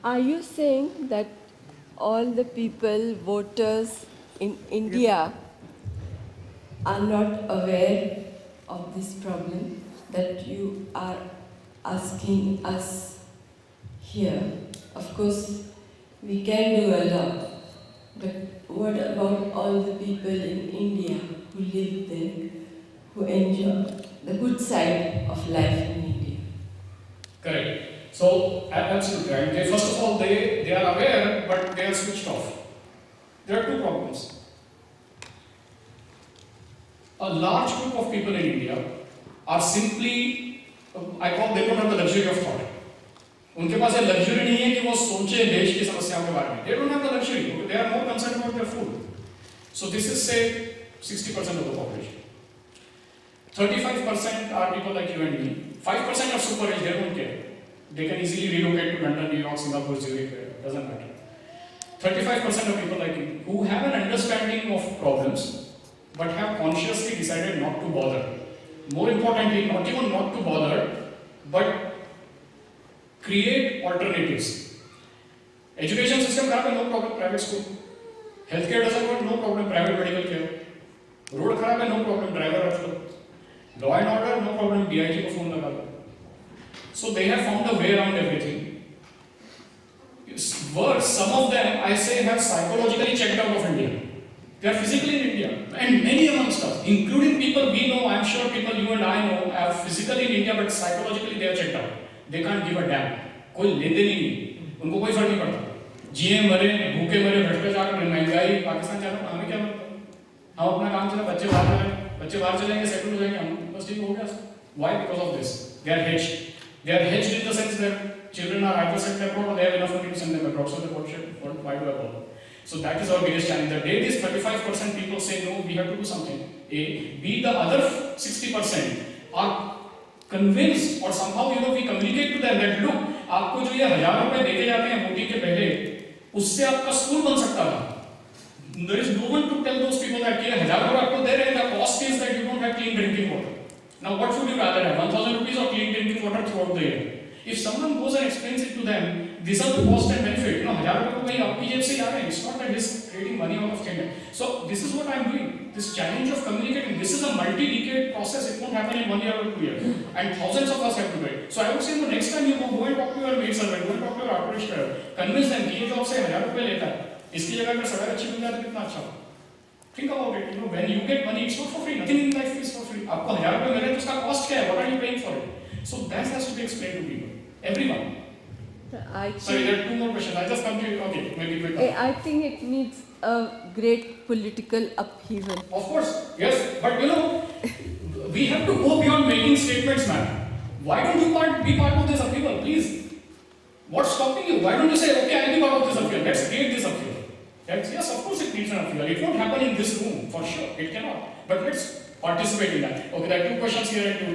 Are you saying that all the people, voters in India, are not aware of this problem that you are asking us here? Of course, we can do a lot, but what about all the people in India who live there, who enjoy the good side of life in India? Correct. So, absolutely right. First of all, they are aware, but they are switched off. There are two problems. A large group of people in India are simply, I call, they don't have the luxury of thought. उनके पास ये luxury नहीं है कि वो सोचे देश की समस्याओं के बारे में. They don't have the luxury. They are more concerned about their food. So this is say 60% of the population. 35% are people like you and me. 5% are super rich. They don't care. They can easily relocate to London, New York, Singapore, Zurich. Doesn't matter. 35% of people like you who have an understanding of problems, but have consciously decided not to bother. More importantly, not even not to bother, but create alternatives. Education system खराब है, no problem, private school. Healthcare doesn't work, no problem, private medical care. Road खराब है, no problem, driver रख लो. Law and order, no problem, DIG को phone लगा लो. So they have found a way around everything. Worse, some of them, I say, have psychologically checked out of India. They are physically in India, and many amongst us, including people we know, I'm sure people you and I know, are physically in India, but psychologically they are checked out. They can't give a damn. कोई लेते नहीं, उनको कोई फर्क नहीं पड़ता. जिए मरे, भूखे मरे, भ्रष्टाचार, महंगाई, पाकिस्तान जाना, हमें क्या मतलब? हम अपना काम चला, बच्चे बाहर चलेंगे, सेटल हो जाएंगे, हम बस ठीक हो गया. Why? Because of this. They are hedged. They are hedged in the sense that children are either sent abroad or they have enough money to send them abroad. So why do I bother? So that is our biggest challenge. The day these 35% people say no, we have to do something. A, B, the other 60% are convinced, or somehow we communicate to them that look, आपको जो ये 1000 रुपए देके जाते हैं voting के पहले, उससे आपका स्कूल बन सकता था. There is no one to tell those people that ये 1000 रुपए आपको दे रहे हैं, the cost is that you don't have clean drinking water. Now what should you rather have, 1000 rupees or clean drinking water throughout the year? If someone goes and explains it to them, these are the cost and benefit. 1000 रुपए को कहीं आपकी जेब से जा रहे हैं. It's not that he's creating money out of thin air. So this is what I'm doing. This challenge of communicating. This is a multi-decade process. It won't happen in 1 year or 2 years. And thousands of us have to do it. So I would say the next time you go and talk to your maid servant, go and talk to your auto rickshaw, convince them कि ये job से 1000 रुपए लेता है. इसकी जगह अगर सड़क अच्छी बन जाए तो कितना अच्छा हो. Think about it. When you get money, it's not for free. Nothing in life is for free. आपको 1000 रुपए मिले तो उसका cost क्या है? What are you paying for it? So that has to be explained to people. Everyone. Sorry, there are two more questions. I just come to you. Okay, maybe quick. I think it needs a great political upheaval. Of course, yes. But we have to go beyond making statements, man. Why don't you be part of this upheaval, please? What's stopping you? Why don't you say, okay, I'll be part of this upheaval. Let's create this upheaval. Yes, of course it needs an upheaval. It won't happen in this room, for sure. It cannot. But let's participate in that. Okay, there are two questions here and two.